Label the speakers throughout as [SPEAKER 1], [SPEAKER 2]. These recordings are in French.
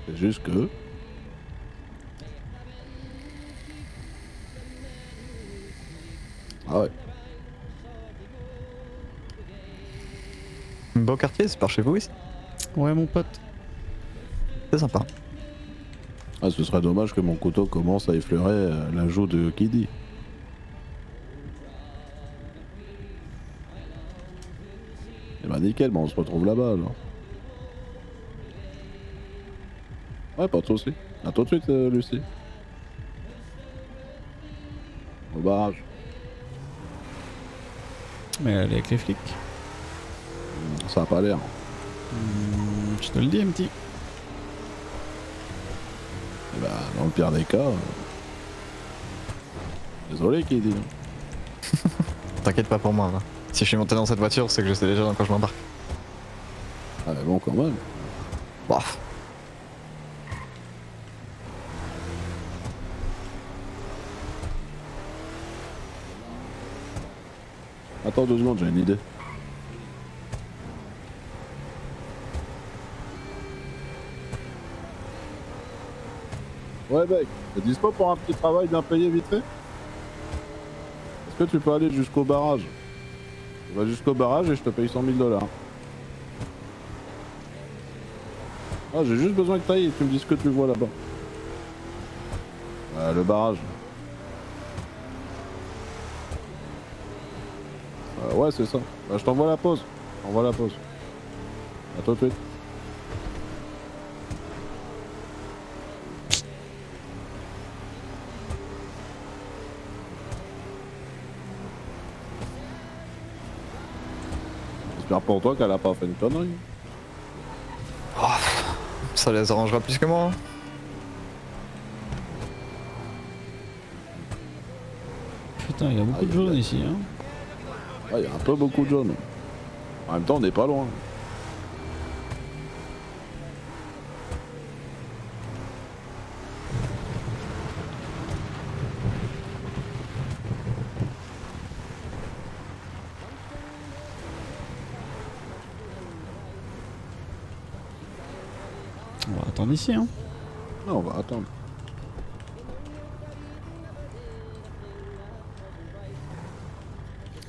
[SPEAKER 1] C'est juste que... Ah ouais.
[SPEAKER 2] Beau quartier, c'est par chez vous ici?
[SPEAKER 3] Ouais, mon pote.
[SPEAKER 2] C'est sympa.
[SPEAKER 1] Ah, ce serait dommage que mon couteau commence à effleurer la joue de Kiddy. Eh bah nickel, bah on se retrouve là-bas alors. Ouais, pas de soucis. À tout de suite, Lucie. Au barrage.
[SPEAKER 3] Mais elle est avec les flics.
[SPEAKER 1] Ça a pas l'air.
[SPEAKER 3] Je te le dis, MT.
[SPEAKER 1] Eh bah, dans le pire des cas... Désolé, Kiddy.
[SPEAKER 2] T'inquiète pas pour moi. Hein. Si je suis monté dans cette voiture, c'est que je sais déjà dans quoi je m'embarque.
[SPEAKER 1] Ah mais bon, quand même.
[SPEAKER 2] Bah.
[SPEAKER 1] Attends 2 secondes, j'ai une idée. Ouais mec, t'es dispo pour un petit travail bien payé vite fait? Est-ce que tu peux aller jusqu'au barrage? Tu vas jusqu'au barrage et je te paye 100 000 $. Ah, j'ai juste besoin que t'ailles et tu me dis ce que tu vois là-bas. Le barrage. Ouais, c'est ça. Bah, je t'envoie la pause. Envoie la pause. À tout de suite. J'espère pour toi qu'elle a pas fait une connerie.
[SPEAKER 2] Oh, ça les arrangera plus que moi. Hein.
[SPEAKER 3] Putain, il y a beaucoup de jaunes ici. Hein.
[SPEAKER 1] Ah, il y a un peu beaucoup de jaunes. En même temps, on n'est pas loin.
[SPEAKER 3] On va attendre ici. Hein.
[SPEAKER 1] Non, on va attendre.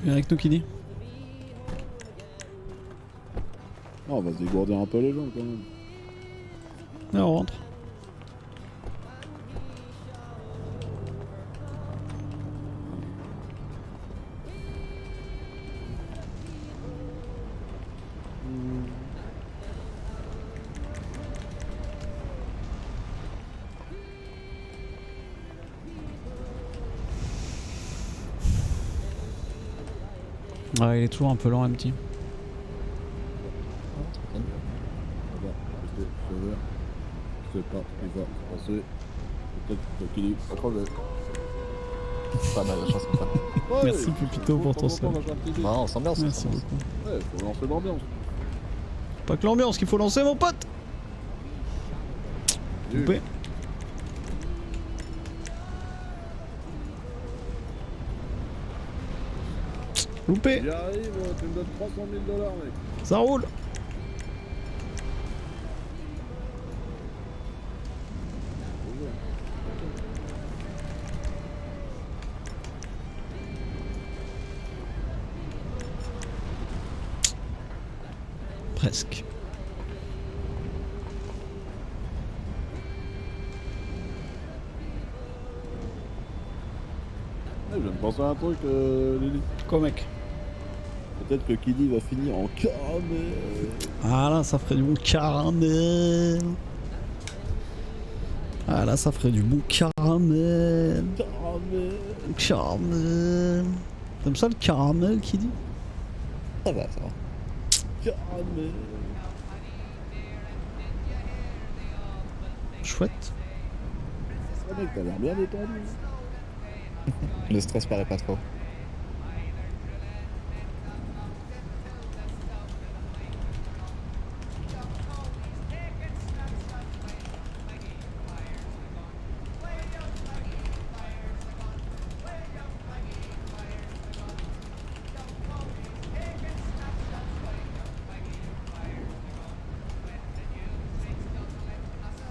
[SPEAKER 3] Viens avec nous, Kiddy.
[SPEAKER 1] Non, on va se dégourdir un peu les gens quand même.
[SPEAKER 3] Là, on rentre. Ouais, il est toujours un peu lent, un petit.
[SPEAKER 1] Je sais pas ce qui va se passer. Peut-être qu'il est crevé.
[SPEAKER 2] Pas mal la chance comme ça.
[SPEAKER 3] Merci, Pupito, pour ton sub.
[SPEAKER 2] Non, on s'ambiance.
[SPEAKER 3] Merci beaucoup.
[SPEAKER 1] Ouais, faut lancer l'ambiance.
[SPEAKER 3] Pas que l'ambiance qu'il faut lancer, mon pote. Loupé. Loupé.
[SPEAKER 1] J'y arrive, tu me donnes 300 000 $, mec.
[SPEAKER 3] Ça roule. Presque.
[SPEAKER 1] Je viens de penser à un truc, Lily.
[SPEAKER 3] Quoi, mec?
[SPEAKER 1] Peut-être que Kiddy va finir en caramel.
[SPEAKER 3] Ah là, ça ferait du bon caramel. Ah là, ça ferait du bon caramel.
[SPEAKER 1] Caramel.
[SPEAKER 3] Caramel. T'aimes ça le caramel, Kiddy?
[SPEAKER 2] Ça va, ça va.
[SPEAKER 1] Caramel.
[SPEAKER 3] Chouette.
[SPEAKER 1] Ah mec, t'as l'air bien détendu.
[SPEAKER 2] Le stress paraît pas trop.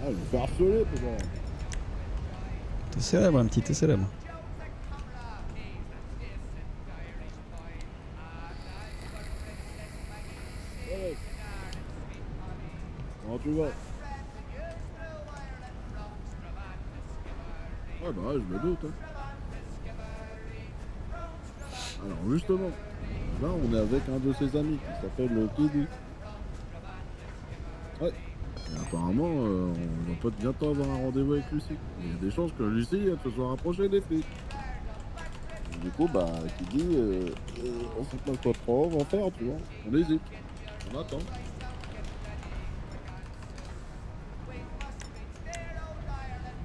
[SPEAKER 1] Ah, je vais me faire harceler, putain.
[SPEAKER 3] T'es célèbre, un petit, t'es célèbre.
[SPEAKER 1] Ouais. Comment tu vas? Ouais, bah ouais, je me doute. Hein. Alors, justement, là, on est avec un de ses amis qui s'appelle Kiddy. Ouais. Et apparemment, on va pas bientôt avoir un rendez-vous avec Lucie. Il y a des chances que Lucie elle se soit rapprochée des flics. Et du coup, bah, Kiddy, on sait pas quoi trop on va faire, tu vois. On hésite. On attend.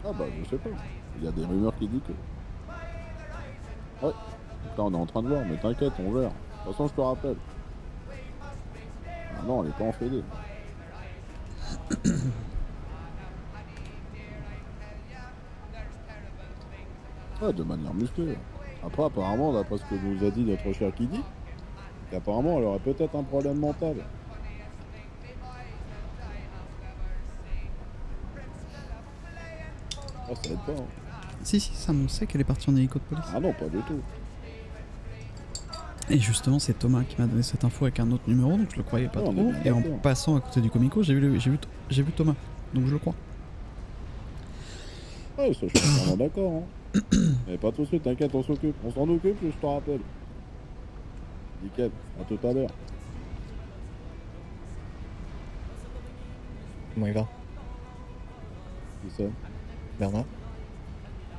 [SPEAKER 1] Ah bah, je sais pas. Il y a des rumeurs qui disent que... Ouais. Donc là, on est en train de voir, mais t'inquiète, on verra. De toute façon, je te rappelle. Ah non, elle est pas en fédé. Ouais, de manière musclée. Après, apparemment, d'après ce que nous a dit notre cher Kiddy, qu'apparemment, elle aurait peut-être un problème mental. Ah, ça aide pas, hein.
[SPEAKER 3] Si, si, ça on sait qu'elle est partie en hélico de police.
[SPEAKER 1] Ah non, pas du tout.
[SPEAKER 3] Et justement, c'est Thomas qui m'a donné cette info avec un autre numéro, donc je le croyais pas
[SPEAKER 1] Ouais, on
[SPEAKER 3] trop.
[SPEAKER 1] est bien
[SPEAKER 3] Et en
[SPEAKER 1] d'accord.
[SPEAKER 3] passant à côté du Comico, j'ai vu Thomas, donc je le crois.
[SPEAKER 1] Ouais, ça, je suis vraiment d'accord, hein. Mais pas tout de suite, t'inquiète, on s'occupe. On s'en occupe, je te rappelle. Nickel, à tout à l'heure.
[SPEAKER 2] Comment il va?
[SPEAKER 1] Qui ça?
[SPEAKER 2] Bernard?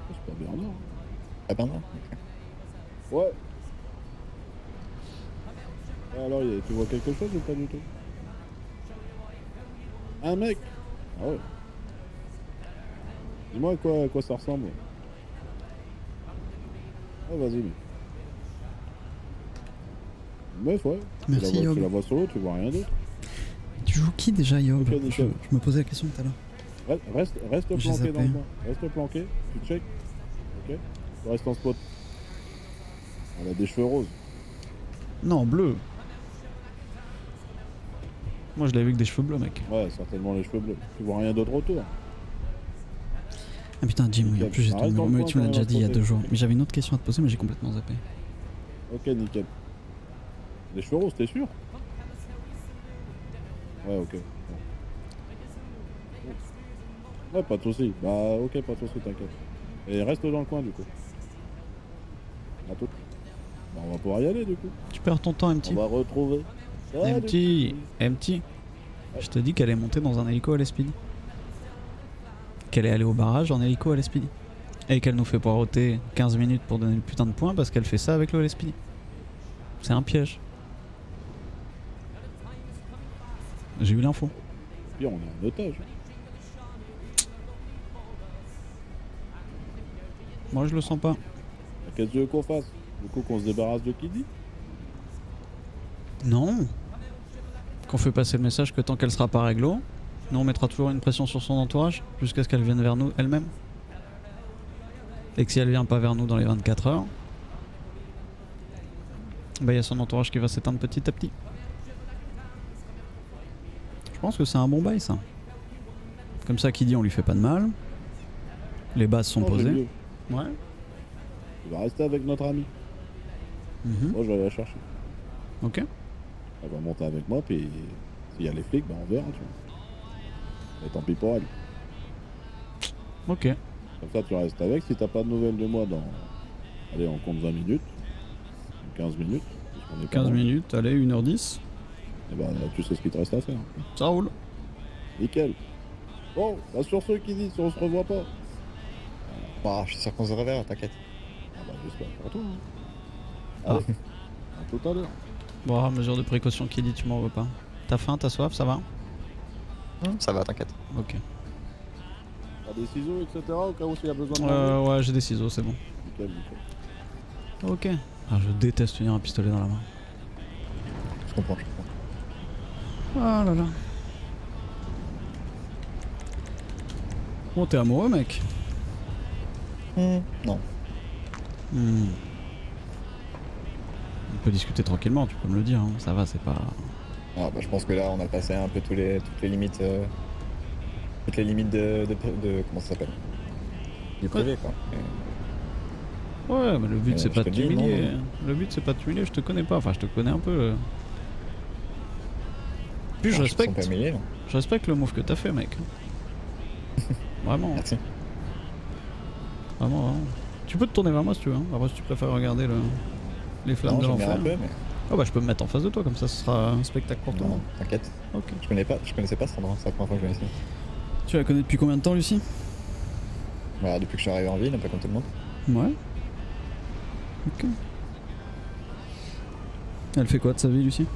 [SPEAKER 1] C'est pas Bernard. Hein.
[SPEAKER 2] Ah Bernard? Ok.
[SPEAKER 1] Ouais. Alors, tu vois quelque chose ou pas du tout? Un mec? Ah ouais. Dis-moi à quoi ça ressemble. Ah, vas-y, mec. Une meuf, ouais.
[SPEAKER 3] Merci,
[SPEAKER 1] Tu
[SPEAKER 3] Yob.
[SPEAKER 1] la vois sur l'eau, tu vois rien d'autre.
[SPEAKER 3] Tu joues qui déjà, Yob?
[SPEAKER 1] Ok,
[SPEAKER 3] je,
[SPEAKER 1] nickel.
[SPEAKER 3] je me posais la question tout à l'heure.
[SPEAKER 1] Reste
[SPEAKER 3] J'ai
[SPEAKER 1] planqué
[SPEAKER 3] zappé.
[SPEAKER 1] dans le coin. Reste planqué, tu check. Ok. Tu restes en spot. Elle a des cheveux roses.
[SPEAKER 3] Non, bleu. Moi, je l'avais vu avec des cheveux bleus, mec.
[SPEAKER 1] Ouais, certainement les cheveux bleus. Tu vois rien d'autre autour.
[SPEAKER 3] Ah putain, Jim, oui, en plus j'ai ton
[SPEAKER 1] Reste dans
[SPEAKER 3] numéro,
[SPEAKER 1] le
[SPEAKER 3] mais
[SPEAKER 1] coin
[SPEAKER 3] tu me l'as
[SPEAKER 1] quand
[SPEAKER 3] déjà
[SPEAKER 1] elle
[SPEAKER 3] dit il y a
[SPEAKER 1] va
[SPEAKER 3] 2
[SPEAKER 1] te
[SPEAKER 3] jours.
[SPEAKER 1] poser.
[SPEAKER 3] Mais j'avais une autre question à te poser, mais j'ai complètement zappé.
[SPEAKER 1] Ok, nickel. Les cheveux roses, t'es sûr? Ouais, ok. Ouais, pas de soucis. Bah, ok, pas de soucis, t'inquiète. Et reste dans le coin, du coup. À tout. Bah, on va pouvoir y aller, du coup.
[SPEAKER 3] Tu perds ton temps, MT.
[SPEAKER 1] On va retrouver. Salut.
[SPEAKER 3] MT. Je te dis qu'elle est montée dans un hélico à l'Espidi. Qu'elle est allée au barrage en hélico à l'Espidi. Et qu'elle nous fait poireauter 15 minutes pour donner le putain de point parce qu'elle fait ça avec le LSPD. C'est un piège. J'ai eu l'info.
[SPEAKER 1] Puis on est en otage.
[SPEAKER 3] Moi je le sens pas.
[SPEAKER 1] Qu'est-ce que tu veux qu'on fasse? Du coup, qu'on se débarrasse de Kiddy?
[SPEAKER 3] Non. Qu'on fait passer le message que tant qu'elle sera pas réglo, nous on mettra toujours une pression sur son entourage jusqu'à ce qu'elle vienne vers nous elle-même. Et que si elle vient pas vers nous dans les 24 heures, bah il y a son entourage qui va s'éteindre petit à petit. Je pense que c'est un bon bail ça. Comme ça Kiddy on lui fait pas de mal. Les bases sont
[SPEAKER 1] Non, j'ai
[SPEAKER 3] posées.
[SPEAKER 1] mieux.
[SPEAKER 3] Ouais.
[SPEAKER 1] Tu vas rester avec notre ami.
[SPEAKER 3] Mhm.
[SPEAKER 1] Moi, je vais aller la chercher.
[SPEAKER 3] Ok.
[SPEAKER 1] Elle va monter avec moi, puis s'il y a les flics, ben on verra, tu vois. Et tant pis pour elle.
[SPEAKER 3] Ok.
[SPEAKER 1] Comme ça, tu restes avec. Si t'as pas de nouvelles de moi dans... Allez, on compte 20 minutes. 15 minutes. puisqu'on est pas
[SPEAKER 3] 15
[SPEAKER 1] loin.
[SPEAKER 3] minutes, allez, 1h10.
[SPEAKER 1] Et ben, tu sais ce qu'il te reste à faire.
[SPEAKER 3] Ça roule.
[SPEAKER 1] Nickel. Bon, bah sur ceux qui disent si on se revoit pas.
[SPEAKER 2] Bah, je suis sûr qu'on se reverra, t'inquiète.
[SPEAKER 1] Ah bah j'espère pour toi. Hein. Allez, à tout à l'heure.
[SPEAKER 3] Bon, mesure de précaution Kiddy, tu m'en veux pas. T'as faim, t'as soif, ça va?
[SPEAKER 2] Ça va, t'inquiète.
[SPEAKER 3] Ok.
[SPEAKER 1] T'as des ciseaux, etc. au cas où s'il y a besoin de manger.
[SPEAKER 3] Ouais, j'ai des ciseaux, c'est bon.
[SPEAKER 1] Nickel, nickel.
[SPEAKER 3] Ok. Ah, je déteste tenir un pistolet dans la main.
[SPEAKER 2] Je comprends, je comprends.
[SPEAKER 3] Ah là là. Bon, t'es amoureux, mec?
[SPEAKER 2] Non.
[SPEAKER 3] On peut discuter tranquillement, tu peux me le dire, hein. Ça va, c'est pas...
[SPEAKER 2] Ah, bah, je pense que là, on a passé un peu toutes les limites toutes les limites de comment ça s'appelle? Du privé quoi.
[SPEAKER 3] Ouais, mais le but c'est
[SPEAKER 2] je
[SPEAKER 3] pas
[SPEAKER 2] te
[SPEAKER 3] de
[SPEAKER 2] dis,
[SPEAKER 3] t'humilier.
[SPEAKER 2] non.
[SPEAKER 3] Le but c'est pas de t'humilier, je te connais pas. Enfin, je te connais un peu. Puis
[SPEAKER 2] Je me sens pas humilié, là.
[SPEAKER 3] je respecte le move que t'as fait, mec. Vraiment,
[SPEAKER 2] Merci.
[SPEAKER 3] vraiment. Tu peux te tourner vers moi si tu veux. Hein. Après, si tu préfères regarder les flammes
[SPEAKER 2] Non,
[SPEAKER 3] de
[SPEAKER 2] j'aime bien
[SPEAKER 3] l'enfer.
[SPEAKER 2] un peu, mais
[SPEAKER 3] Oh bah, je peux me mettre en face de toi, comme ça, ce sera un spectacle pour toi.
[SPEAKER 2] non, t'inquiète.
[SPEAKER 3] Ok.
[SPEAKER 2] Je connaissais pas cet endroit, c'est la première fois que je viens ici.
[SPEAKER 3] Tu la connais depuis combien de temps, Lucie?
[SPEAKER 2] Voilà, depuis que je suis arrivé en ville, pas comme tout le monde.
[SPEAKER 3] Ouais. Ok. Elle fait quoi de sa vie, Lucie?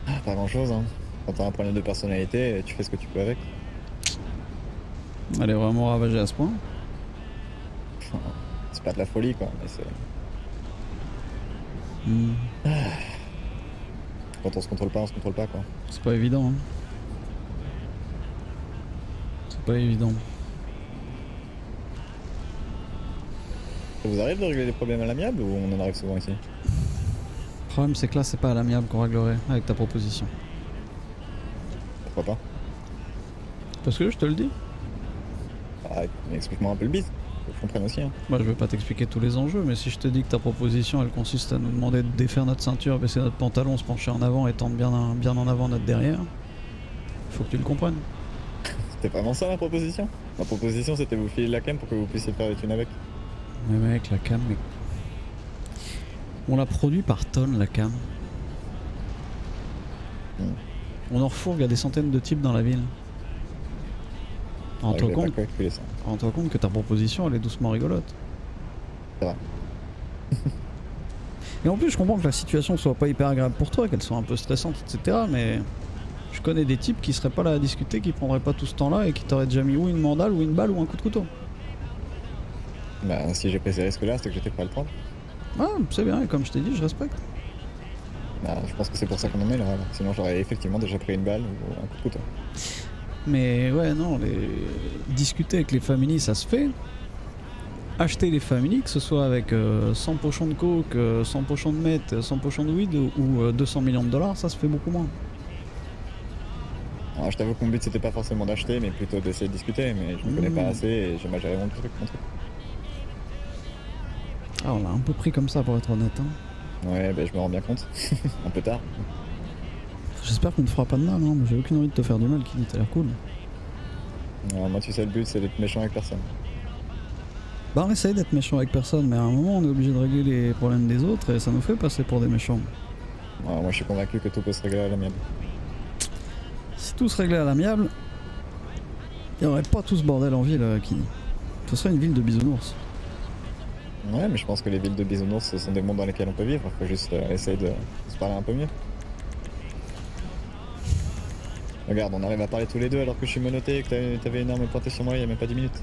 [SPEAKER 2] Ah, pas grand chose, hein. Quand t'as un problème de personnalité, tu fais ce que tu peux avec.
[SPEAKER 3] Elle est vraiment ravagée à ce point?
[SPEAKER 2] Enfin, c'est pas de la folie, quoi, mais c'est.
[SPEAKER 3] Hmm.
[SPEAKER 2] Quand on se contrôle pas, quoi.
[SPEAKER 3] C'est pas évident. Hein. C'est pas évident.
[SPEAKER 2] Ça vous arrive de régler les problèmes à l'amiable ou on en arrive souvent ici?
[SPEAKER 3] Le problème, c'est que là, c'est pas à l'amiable qu'on réglerait avec ta proposition.
[SPEAKER 2] Pourquoi pas?
[SPEAKER 3] Parce que je te le dis.
[SPEAKER 2] Ah, mais explique-moi un peu le bise, que je comprenne aussi. Hein.
[SPEAKER 3] Moi, je veux pas t'expliquer tous les enjeux, mais si je te dis que ta proposition, elle consiste à nous demander de défaire notre ceinture, baisser notre pantalon, se pencher en avant et tendre bien en avant notre derrière, faut que tu le comprennes.
[SPEAKER 2] C'était vraiment ça ma proposition? Ma proposition c'était vous filer la cam pour que vous puissiez faire les thunes avec.
[SPEAKER 3] Mais mec, la cam, mec. On la produit par tonnes, la cam. On en refourgue à des centaines de types dans la ville. Rends-toi compte,
[SPEAKER 2] Calculer ça.
[SPEAKER 3] rends-toi compte que ta proposition, elle est doucement rigolote.
[SPEAKER 2] Ça va.
[SPEAKER 3] Et en plus, je comprends que la situation soit pas hyper agréable pour toi, qu'elle soit un peu stressante, etc. Mais je connais des types qui seraient pas là à discuter, qui prendraient pas tout ce temps-là et qui t'auraient déjà mis ou une mandale, ou une balle, ou un coup de couteau.
[SPEAKER 2] Bah si j'ai pris ces risques là, c'est que j'étais prêt à le prendre.
[SPEAKER 3] Ah, c'est bien, et comme je t'ai dit, je respecte.
[SPEAKER 2] Bah je pense que c'est pour ça qu'on en est là. Sinon j'aurais effectivement déjà pris une balle ou un coup de couteau.
[SPEAKER 3] Mais ouais, non, discuter avec les familles, ça se fait. Acheter les familles, que ce soit avec 100 pochons de coke, 100 pochons de meth, 100 pochons de weed ou 200 millions de dollars, ça se fait beaucoup moins.
[SPEAKER 2] Alors je t'avoue que mon but c'était pas forcément d'acheter mais plutôt d'essayer de discuter, mais je me connais pas assez et j'ai mal géré mon truc.
[SPEAKER 3] Ah, on l'a un peu pris comme ça pour être honnête. Hein.
[SPEAKER 2] Ouais, bah je me rends bien compte. Un peu tard.
[SPEAKER 3] J'espère qu'on ne fera pas de mal, hein, mais j'ai aucune envie de te faire du mal, Kini, t'as l'air cool.
[SPEAKER 2] Alors, moi tu sais le but c'est d'être méchant avec personne.
[SPEAKER 3] Bah on essaye d'être méchant avec personne, mais à un moment on est obligé de régler les problèmes des autres et ça nous fait passer pour des méchants.
[SPEAKER 2] Alors, moi je suis convaincu que tout peut se régler à l'amiable.
[SPEAKER 3] Si tout se réglait à l'amiable, il n'y aurait pas tout ce bordel en ville, Kini. Ce serait une ville de bisounours.
[SPEAKER 2] Ouais, mais je pense que les villes de bisounours ce sont des mondes dans lesquels on peut vivre. Faut juste essayer de se parler un peu mieux. Regarde, on arrive à parler tous les deux alors que je suis menotté et que t'avais une arme pointée sur moi il y a même pas 10 minutes.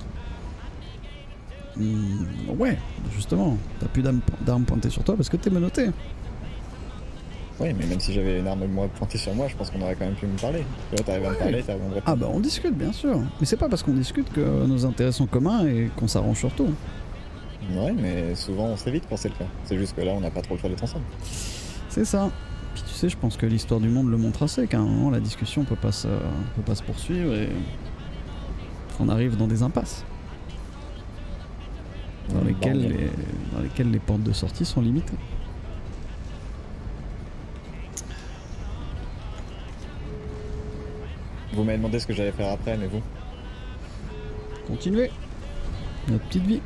[SPEAKER 3] Ouais, justement, t'as plus d'armes pointées sur toi parce que t'es menotté.
[SPEAKER 2] Oui, mais même si j'avais une arme pointée sur moi, je pense qu'on aurait quand même pu me parler. Tu vois, t'arrives à me parler, t'arrives à me répondre.
[SPEAKER 3] Ah bah on discute bien sûr, mais c'est pas parce qu'on discute que nos intérêts sont communs et qu'on s'arrange sur tout.
[SPEAKER 2] Ouais, mais souvent on s'évite quand c'est le cas. C'est juste que là on n'a pas trop le choix d'être ensemble.
[SPEAKER 3] C'est ça. Puis tu sais, je pense que l'histoire du monde le montre assez, qu'à un moment la discussion peut pas se poursuivre et on arrive dans des impasses. Dans lesquelles les portes de sortie sont limitées.
[SPEAKER 2] Vous m'avez demandé ce que j'allais faire après, mais vous?
[SPEAKER 3] Continuez. Notre petite vie.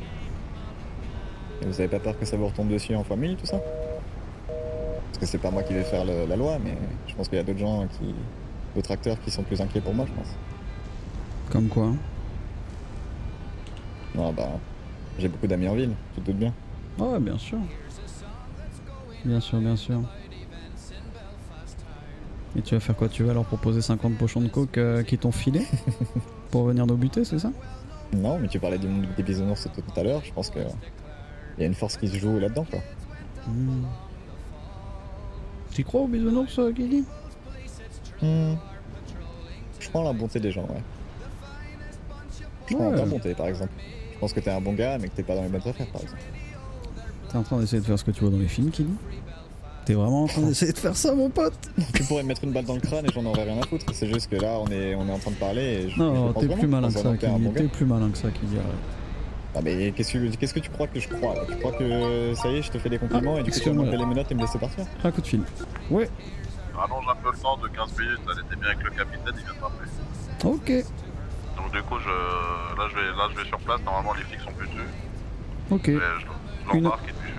[SPEAKER 2] Et vous avez pas peur que ça vous retombe dessus en famille, tout ça? Parce que c'est pas moi qui vais faire la loi, mais je pense qu'il y a d'autres gens d'autres acteurs qui sont plus inquiets pour moi, je pense.
[SPEAKER 3] Comme quoi?
[SPEAKER 2] Non, bah, j'ai beaucoup d'amis en ville, tu te doutes bien.
[SPEAKER 3] Ouais, bien sûr. Bien sûr, bien sûr. Et tu vas faire quoi? Tu vas leur proposer 50 pochons de coke qui t'ont filé pour venir nous buter, c'est ça?
[SPEAKER 2] Non, mais tu parlais des bisounours tout à l'heure, je pense que il y a une force qui se joue là-dedans, quoi.
[SPEAKER 3] Tu crois aux bisounours, Kili?
[SPEAKER 2] Je crois en la bonté des gens, ouais. Je crois en ta bonté, par exemple. Je pense que t'es un bon gars, mais que t'es pas dans les bonnes affaires, par exemple.
[SPEAKER 3] T'es en train d'essayer de faire ce que tu vois dans les films, Kili? T'es vraiment en train d'essayer de faire ça, mon pote?
[SPEAKER 2] Tu pourrais me mettre une balle dans le crâne et j'en aurais rien à foutre. C'est juste que là, on est en train de parler et je
[SPEAKER 3] Non,
[SPEAKER 2] pense
[SPEAKER 3] t'es
[SPEAKER 2] vraiment
[SPEAKER 3] plus malin que
[SPEAKER 2] dans un
[SPEAKER 3] ça,
[SPEAKER 2] an, t'es un bon
[SPEAKER 3] Kili. T'es
[SPEAKER 2] gars.
[SPEAKER 3] plus malin que ça, Kili. Arrête.
[SPEAKER 2] Ah mais qu'est-ce que tu crois que je crois là? Tu crois que ça y est, je te fais des compliments et du coup tu vas
[SPEAKER 3] excuse-moi.
[SPEAKER 2] monter les menottes et me laisser partir?
[SPEAKER 3] Un coup de fil. Ouais,
[SPEAKER 1] Rallonge un peu le temps de 15 minutes, elle était bien avec le capitaine, il vient de m'appeler.
[SPEAKER 3] ok.
[SPEAKER 1] Donc du coup, là je vais sur place, normalement les flics sont plus dessus.
[SPEAKER 3] Ok.
[SPEAKER 1] Je l'embarque et puis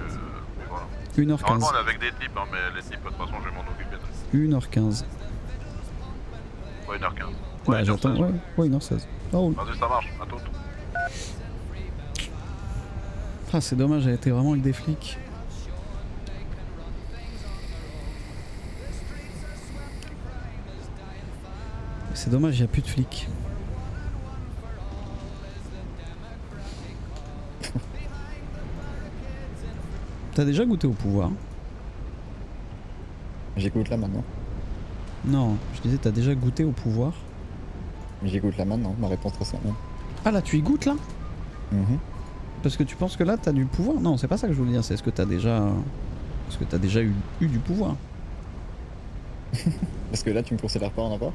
[SPEAKER 1] voilà.
[SPEAKER 3] 1h15.
[SPEAKER 1] Normalement on est avec des types, hein, mais les types, de toute façon je vais m'en occuper.
[SPEAKER 3] 1h15.
[SPEAKER 1] Ouais, 1h15.
[SPEAKER 3] Bah, j'attends. Ouais, 1h16. Ça roule.
[SPEAKER 1] Vas-y, ça marche, à tout.
[SPEAKER 3] Ah, c'est dommage, elle était vraiment avec des flics. C'est dommage, il n'y a plus de flics. T'as déjà goûté au pouvoir?
[SPEAKER 2] J'écoute là maintenant.
[SPEAKER 3] Non, je disais t'as déjà goûté au pouvoir.
[SPEAKER 2] J'écoute là maintenant, ma réponse très simple.
[SPEAKER 3] Ah là, tu y goûtes là?
[SPEAKER 2] Mhm.
[SPEAKER 3] Parce que tu penses que là t'as du pouvoir? Non, c'est pas ça que je voulais dire, c'est est-ce que t'as déjà... Est-ce que t'as déjà eu du pouvoir?
[SPEAKER 2] Parce que là, tu me considères pas en avoir?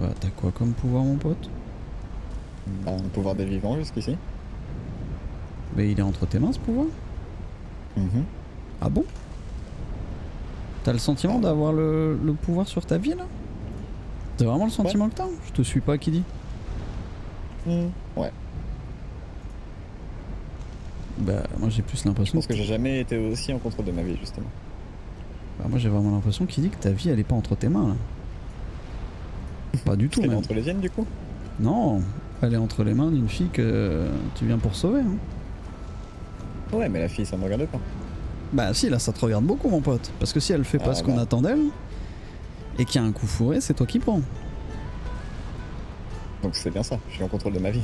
[SPEAKER 3] Bah t'as quoi comme pouvoir, mon pote?
[SPEAKER 2] Bah, le pouvoir des vivants jusqu'ici.
[SPEAKER 3] Mais il est entre tes mains, ce pouvoir?
[SPEAKER 2] Mhm.
[SPEAKER 3] Ah bon? T'as le sentiment d'avoir le pouvoir sur ta vie là? T'as vraiment le sentiment que t'as? Je te suis pas, qui dit?
[SPEAKER 2] Ouais.
[SPEAKER 3] Bah moi j'ai plus
[SPEAKER 2] Je
[SPEAKER 3] l'impression
[SPEAKER 2] pense que j'ai jamais été aussi en contrôle de ma vie, justement.
[SPEAKER 3] Bah, moi j'ai vraiment l'impression qu'il dit que ta vie elle est pas entre tes mains là. Pas du tout
[SPEAKER 2] Elle est
[SPEAKER 3] même.
[SPEAKER 2] entre les tiennes, du coup?
[SPEAKER 3] Non, elle est entre les mains d'une fille que tu viens pour sauver. Hein.
[SPEAKER 2] Ouais, mais la fille, ça me regarde pas.
[SPEAKER 3] Bah si, là ça te regarde beaucoup, mon pote. Parce que si elle fait pas
[SPEAKER 2] Ah,
[SPEAKER 3] ce qu'on
[SPEAKER 2] bah.
[SPEAKER 3] attend d'elle, et qu'il y a un coup fourré, c'est toi qui prends.
[SPEAKER 2] Donc c'est bien ça, je suis en contrôle de ma vie.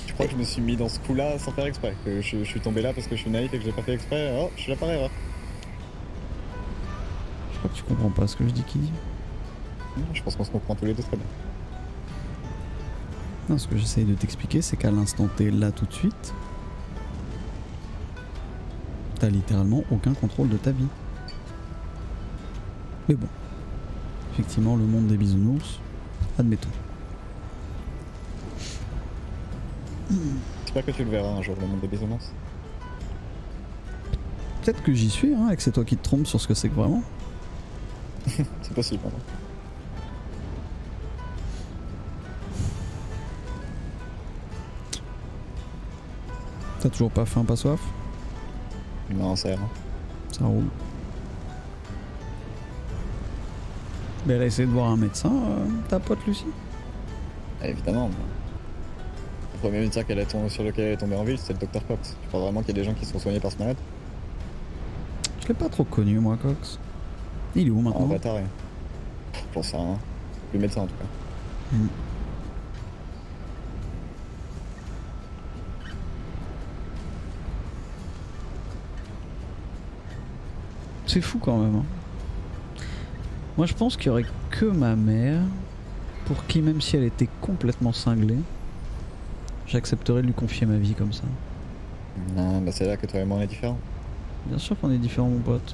[SPEAKER 2] Je crois que je me suis mis dans ce coup-là sans faire exprès. Que je suis tombé là parce que je suis naïf et que j'ai pas fait exprès. Oh, je suis là par erreur.
[SPEAKER 3] Je crois que tu comprends pas ce que je dis, qui dit.
[SPEAKER 2] Je pense qu'on se comprend tous les deux très bien.
[SPEAKER 3] Non, ce que j'essaye de t'expliquer, c'est qu'à l'instant T, là tout de suite, t'as littéralement aucun contrôle de ta vie. Mais bon, effectivement, le monde des bisounours, admettons.
[SPEAKER 2] J'espère que tu le verras un jour, le monde des bisounours.
[SPEAKER 3] Peut-être que j'y suis, hein, et que c'est toi qui te trompes sur ce que c'est que vraiment.
[SPEAKER 2] C'est possible. Hein.
[SPEAKER 3] T'as toujours pas faim, pas soif?
[SPEAKER 2] Non, ça ira.
[SPEAKER 3] Ça roule. Mais elle a essayé de voir un médecin, ta pote Lucie?
[SPEAKER 2] Ah, évidemment. Le premier médecin sur lequel elle est tombée en ville, c'est le docteur Cox. Tu crois vraiment qu'il y a des gens qui sont soignés par ce malade?
[SPEAKER 3] Je l'ai pas trop connu, moi, Cox. Il est où
[SPEAKER 2] En
[SPEAKER 3] maintenant?
[SPEAKER 2] bâtard, rien. J'en sais rien. Le médecin en tout cas.
[SPEAKER 3] Hmm. C'est fou quand même. Hein. Moi je pense qu'il y aurait que ma mère pour qui, même si elle était complètement cinglée, j'accepterais de lui confier ma vie comme ça.
[SPEAKER 2] Non, bah c'est là que toi et moi on est différents.
[SPEAKER 3] Bien sûr qu'on est différents, mon pote.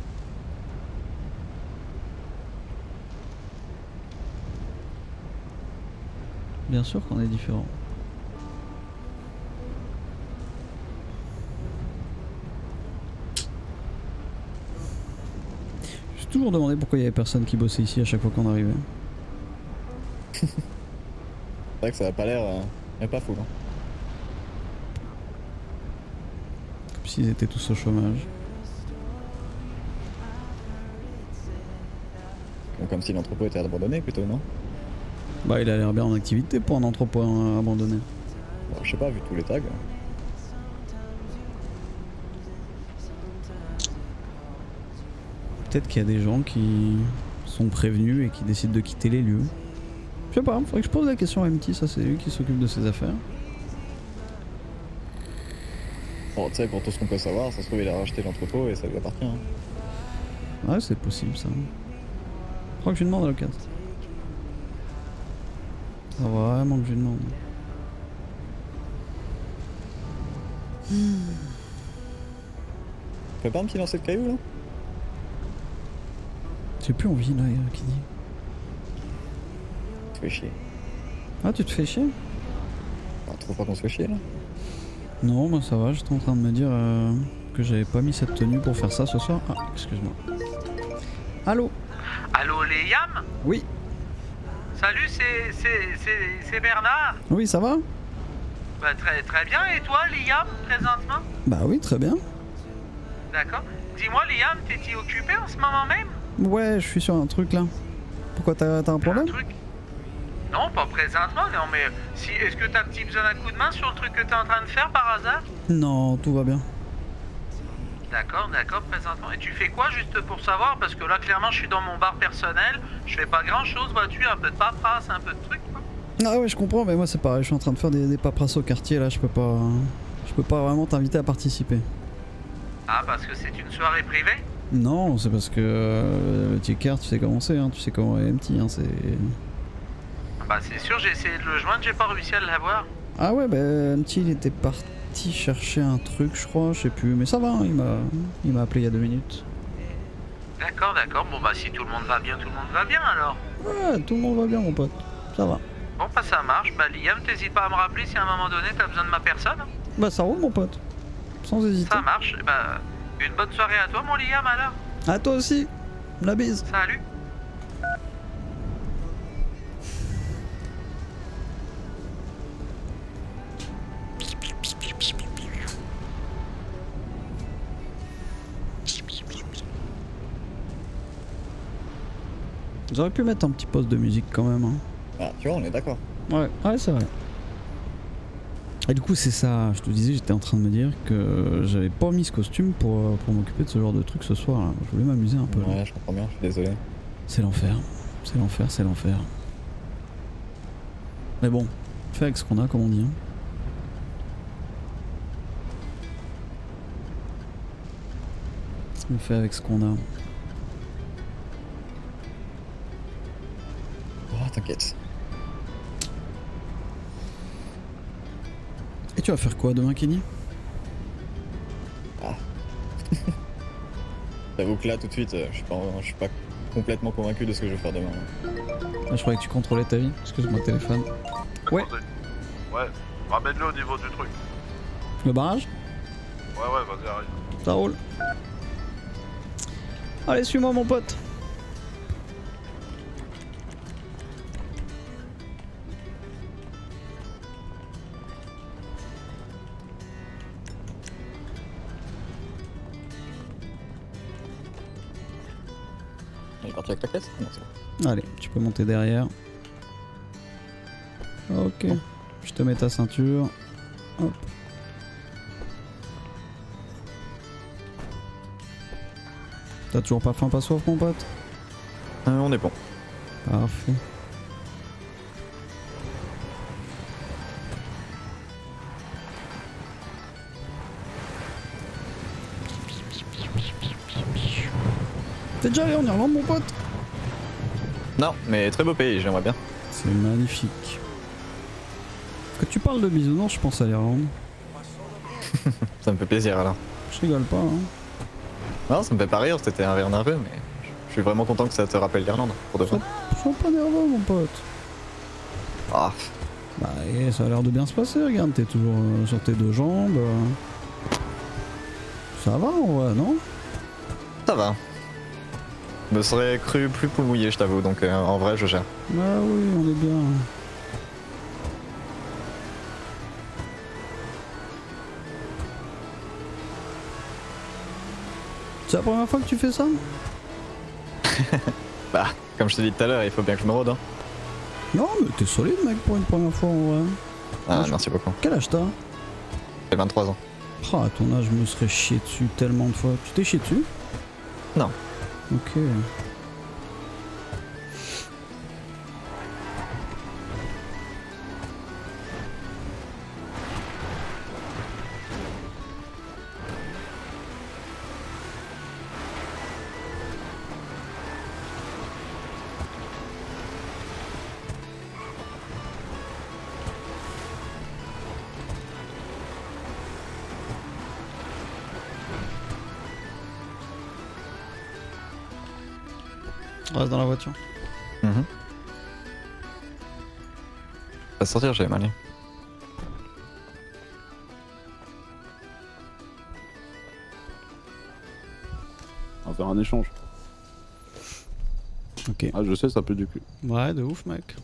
[SPEAKER 3] Bien sûr qu'on est différents. J'ai toujours demandé pourquoi il y avait personne qui bossait ici à chaque fois qu'on arrivait.
[SPEAKER 2] C'est vrai que ça a pas l'air. Mais pas fou. Hein.
[SPEAKER 3] Comme s'ils étaient tous au chômage.
[SPEAKER 2] Donc, comme si l'entrepôt était abandonné plutôt, non?
[SPEAKER 3] Bah il a l'air bien en activité pour un entrepôt abandonné.
[SPEAKER 2] Bah, je sais pas, vu tous les tags.
[SPEAKER 3] Peut-être qu'il y a des gens qui sont prévenus et qui décident de quitter les lieux. Je sais pas, faudrait que je pose la question à MT, ça c'est lui qui s'occupe de ses affaires.
[SPEAKER 2] Bon, tu sais, pour tout ce qu'on peut savoir, ça se trouve il a racheté l'entrepôt et ça lui appartient. Hein.
[SPEAKER 3] Ouais, c'est possible ça. Je crois que je lui demande à l'occasion. Ah, vraiment que je lui demande.
[SPEAKER 2] Tu fais pas un petit lancer de cailloux là?
[SPEAKER 3] J'ai plus envie là, qui dit.
[SPEAKER 2] Tu fais chier.
[SPEAKER 3] Ah, tu te fais chier?
[SPEAKER 2] Ah, tu trouves pas qu'on se fait chier là?
[SPEAKER 3] Non, bah ça va, j'étais en train de me dire que j'avais pas mis cette tenue pour faire ça ce soir. Ah, excuse-moi. Allô?
[SPEAKER 4] Allô, les Yam?
[SPEAKER 3] Oui.
[SPEAKER 4] Salut, c'est Bernard.
[SPEAKER 3] Oui, ça va?
[SPEAKER 4] Bah, très bien. Et toi, Liam, présentement?
[SPEAKER 3] Bah oui, très bien.
[SPEAKER 4] D'accord. Dis-moi, Liam, t'es-tu occupé en ce moment même?
[SPEAKER 3] Ouais, je suis sur un truc là. Pourquoi t'as un problème?
[SPEAKER 4] Un truc? Non, pas présentement, non, mais est-ce que t'as petit besoin d'un coup de main sur le truc que t'es en train de faire par hasard?
[SPEAKER 3] Non, tout va bien.
[SPEAKER 4] D'accord, présentement. Et tu fais quoi, juste pour savoir? Parce que là, clairement, je suis dans mon bar personnel. Je fais pas grand-chose, vois-tu, un peu de paperasse, un peu de trucs, quoi.
[SPEAKER 3] Ah ouais, je comprends, mais moi c'est pareil, je suis en train de faire des paperasses au quartier là, je peux pas vraiment t'inviter à participer.
[SPEAKER 4] Ah, parce que c'est une soirée privée?
[SPEAKER 3] Non, c'est parce que le ticket, tu sais comment c'est, hein, tu sais comment est MT, hein, c'est...
[SPEAKER 4] Bah, c'est sûr, j'ai essayé de le joindre, j'ai pas réussi à l'avoir.
[SPEAKER 3] Ah ouais, bah MT il était parti chercher un truc, je crois, je sais plus, mais ça va, hein, il m'a appelé il y a 2 minutes.
[SPEAKER 4] D'accord. Bon, bah, si tout le monde va bien, tout le monde va bien, alors.
[SPEAKER 3] Ouais, tout le monde va bien mon pote, ça va.
[SPEAKER 4] Bon, bah, ça marche. Bah, Liam, t'hésites pas à me rappeler si à un moment donné t'as besoin de ma personne.
[SPEAKER 3] Bah ça roule mon pote, sans hésiter.
[SPEAKER 4] Ça marche. Bah, une bonne soirée à toi, mon Liam, alors.
[SPEAKER 3] À toi aussi, la bise.
[SPEAKER 4] Salut.
[SPEAKER 3] J'aurais pu mettre un petit poste de musique quand même, hein.
[SPEAKER 2] Ah, tu vois, on est d'accord.
[SPEAKER 3] Ouais, c'est vrai. Et du coup, c'est ça, je te disais, j'étais en train de me dire que j'avais pas mis ce costume pour m'occuper de ce genre de truc ce soir là. Je voulais m'amuser un peu.
[SPEAKER 2] Ouais, je comprends bien, je suis désolé.
[SPEAKER 3] C'est l'enfer. C'est l'enfer. Mais bon, fais avec ce qu'on a, comme on dit. Hein. On fait avec ce qu'on a.
[SPEAKER 2] Oh, t'inquiète.
[SPEAKER 3] Et tu vas faire quoi demain, Kenny?
[SPEAKER 2] J'avoue que là, tout de suite, je suis pas complètement convaincu de ce que je vais faire demain.
[SPEAKER 3] Ah, je croyais que tu contrôlais ta vie. Excuse-moi, téléphone. Ouais.
[SPEAKER 1] Ouais, ramène-le au niveau du truc.
[SPEAKER 3] Le barrage?
[SPEAKER 1] Ouais, vas-y, arrive.
[SPEAKER 3] Ça roule. Allez, suis-moi, mon pote.
[SPEAKER 2] Il est parti avec la caisse? Non, c'est bon.
[SPEAKER 3] Allez, tu peux monter derrière. Ok. Je te mets ta ceinture. Hop. T'as toujours pas faim, pas soif, mon pote?
[SPEAKER 2] On est bon.
[SPEAKER 3] Parfait. T'es déjà allé en Irlande, mon pote?
[SPEAKER 2] Non, mais très beau pays, j'aimerais bien.
[SPEAKER 3] C'est magnifique. Quand tu parles de bisounours, je pense à l'Irlande.
[SPEAKER 2] Ça me fait plaisir alors.
[SPEAKER 3] Je rigole pas, hein.
[SPEAKER 2] Non, ça me fait pas rire, c'était un rire nerveux, mais je suis vraiment content que ça te rappelle l'Irlande, pour de vrai.
[SPEAKER 3] Sois pas nerveux, mon pote.
[SPEAKER 2] Ah,
[SPEAKER 3] Bah, ça a l'air de bien se passer, regarde, t'es toujours sur tes 2 jambes. Ça va, en vrai, non?
[SPEAKER 2] ça va. Je me serais cru plus poule mouillé, je t'avoue, donc en vrai, je gère.
[SPEAKER 3] Ah oui, on est bien. C'est la première fois que tu fais ça?
[SPEAKER 2] Bah, comme je te dis tout à l'heure, il faut bien que je me rôde. Hein.
[SPEAKER 3] Non, mais t'es solide, mec, pour une première fois, en vrai.
[SPEAKER 2] Ah, merci beaucoup.
[SPEAKER 3] Quel âge t'as?
[SPEAKER 2] J'ai 23 ans.
[SPEAKER 3] Ah, à ton âge, je me serais chié dessus tellement de fois. Tu t'es chié dessus?
[SPEAKER 2] Non.
[SPEAKER 3] Ok. Reste dans la voiture.
[SPEAKER 2] À sortir, j'avais mal.
[SPEAKER 1] On va faire un échange.
[SPEAKER 3] Ok.
[SPEAKER 1] Ah, je sais, ça pue du cul.
[SPEAKER 3] Ouais, de ouf, mec.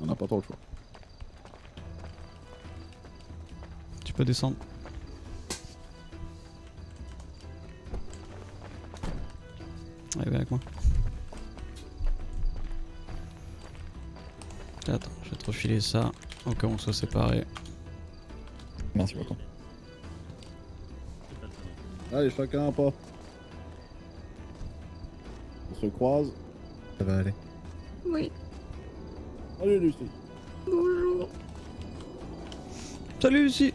[SPEAKER 1] On n'a pas trop le choix.
[SPEAKER 3] Tu peux descendre. Allez, viens avec moi. Attends, je vais te refiler ça au cas où on soit séparés.
[SPEAKER 2] Merci beaucoup.
[SPEAKER 1] Allez, chacun un pas. On se croise.
[SPEAKER 2] Ça va aller.
[SPEAKER 5] Oui,
[SPEAKER 1] Allez, Lucie.
[SPEAKER 5] bonjour.
[SPEAKER 3] Salut Lucie.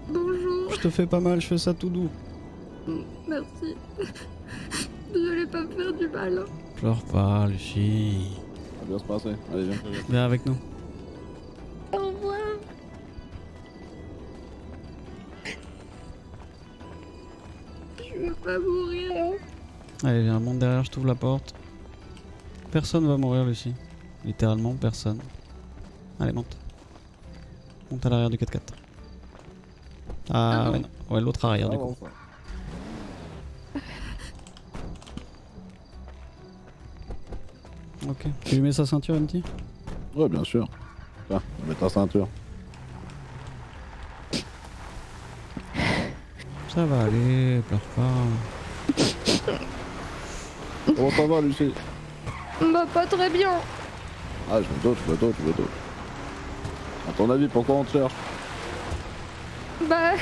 [SPEAKER 5] Bonjour.
[SPEAKER 3] Je te fais pas mal, je fais ça tout doux.
[SPEAKER 5] Merci. Désolée pas me faire du mal. Hein.
[SPEAKER 3] Pleure pas, Lucie.
[SPEAKER 1] Ça va bien se passer. Allez, viens.
[SPEAKER 3] Viens avec nous.
[SPEAKER 5] Au revoir. Je veux pas mourir. Hein.
[SPEAKER 3] Allez, viens, monte derrière, je t'ouvre la porte. Personne va mourir, Lucie. Littéralement, personne. Allez, monte. Monte à l'arrière du 4x4. Ah,
[SPEAKER 5] Ah
[SPEAKER 3] ouais, non. Ouais, l'autre arrière, du
[SPEAKER 1] Ah,
[SPEAKER 3] coup.
[SPEAKER 1] bon, ça.
[SPEAKER 3] Ok. Tu lui mets sa ceinture, MT?
[SPEAKER 1] Ouais, bien sûr. Tiens, mets ta ceinture.
[SPEAKER 3] Ça va aller, pleure pas.
[SPEAKER 1] Comment ça va, Lucie?
[SPEAKER 5] Bah pas très bien.
[SPEAKER 1] Ah, je me doute. À ton avis, pourquoi on te cherche?
[SPEAKER 5] Bah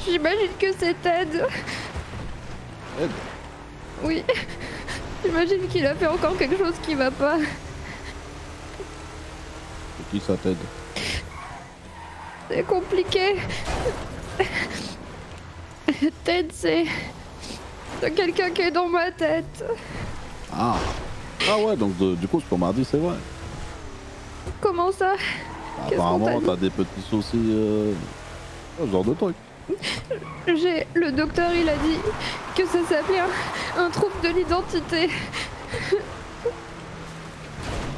[SPEAKER 5] j'imagine que c'est Ted.
[SPEAKER 1] Ted?
[SPEAKER 5] Oui. J'imagine qu'il a fait encore quelque chose qui va pas.
[SPEAKER 1] C'est qui ça t'aide?
[SPEAKER 5] C'est compliqué. Ted, c'est quelqu'un qui est dans ma tête.
[SPEAKER 1] Ah. Ah ouais, donc du coup, ce qu'on m'a dit, c'est vrai.
[SPEAKER 5] Comment ça?
[SPEAKER 1] Bah,
[SPEAKER 5] Qu'est-ce qu'on
[SPEAKER 1] apparemment,
[SPEAKER 5] t'a
[SPEAKER 1] t'as des petits soucis, ce genre de truc.
[SPEAKER 5] Le docteur, il a dit que ça s'appelait un trouble de l'identité.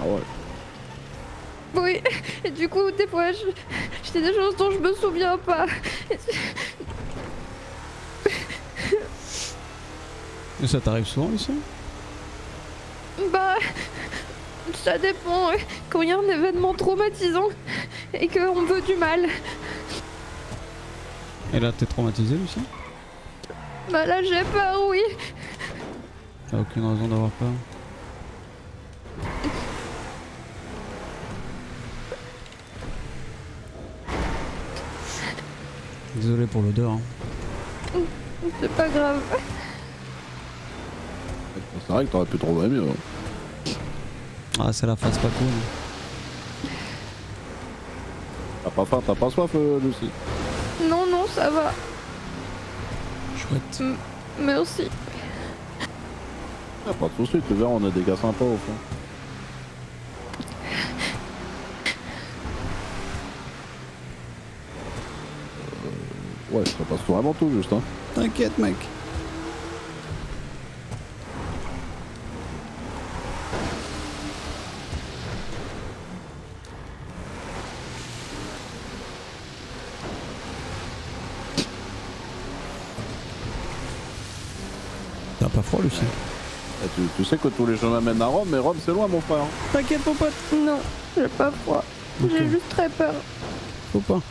[SPEAKER 1] Ah ouais.
[SPEAKER 5] Oui, et du coup, des fois, j'ai des choses dont je me souviens pas.
[SPEAKER 3] Et ça t'arrive souvent, Lucie?
[SPEAKER 5] Bah, ça dépend. Quand il y a un événement traumatisant et qu'on me veut du mal.
[SPEAKER 3] Et là, t'es traumatisé, Lucie?
[SPEAKER 5] Bah là, j'ai peur, oui.
[SPEAKER 3] T'as aucune raison d'avoir peur. Désolé pour l'odeur. Hein.
[SPEAKER 5] C'est pas grave.
[SPEAKER 1] C'est vrai que t'aurais pu trouver mieux. Hein.
[SPEAKER 3] Ah, c'est la face pas cool.
[SPEAKER 1] T'as pas faim, t'as pas soif, Lucie?
[SPEAKER 5] Non, non, ça va.
[SPEAKER 3] Chouette.
[SPEAKER 5] Merci.
[SPEAKER 1] Ah, pas de soucis, tu verras, on est des gars sympas au fond. Ouais, ça passe vraiment tout juste, hein.
[SPEAKER 3] T'inquiète, mec. T'as pas froid, Lucie?
[SPEAKER 1] Et tu sais que tous les chemins mènent à Rome, mais Rome c'est loin, mon frère.
[SPEAKER 3] T'inquiète, mon pote.
[SPEAKER 5] Non, j'ai pas froid. J'ai
[SPEAKER 3] Ok.
[SPEAKER 5] juste très peur.
[SPEAKER 3] Faut pas.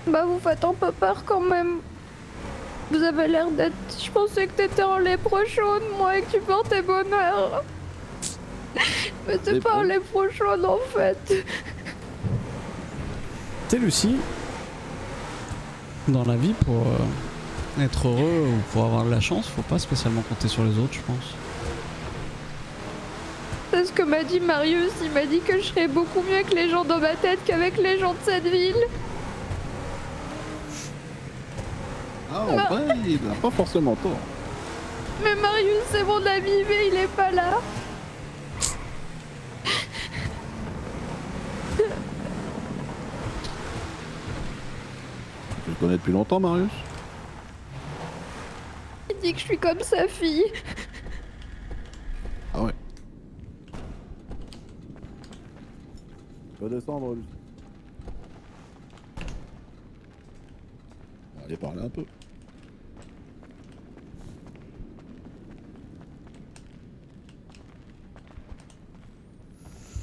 [SPEAKER 5] Bah, vous faites un peu peur quand même. Vous avez l'air d'être... Je pensais que t'étais en lèpre chaude, moi, et que tu portais bonheur. Mais c'est pas en lèpre chaude, en fait.
[SPEAKER 3] Tu sais, Lucie, dans la vie, pour être heureux ou pour avoir de la chance, faut pas spécialement compter sur les autres, je pense.
[SPEAKER 5] C'est ce que m'a dit Marius. Il m'a dit que je serais beaucoup mieux avec les gens dans ma tête qu'avec les gens de cette ville.
[SPEAKER 1] Ah, en vrai, il a pas forcément tort.
[SPEAKER 5] Mais Marius, c'est mon ami, mais il est pas là.
[SPEAKER 1] Tu le connais depuis longtemps, Marius?
[SPEAKER 5] Il dit que je suis comme sa fille.
[SPEAKER 1] peux descendre, Lucie. On va aller parler un peu.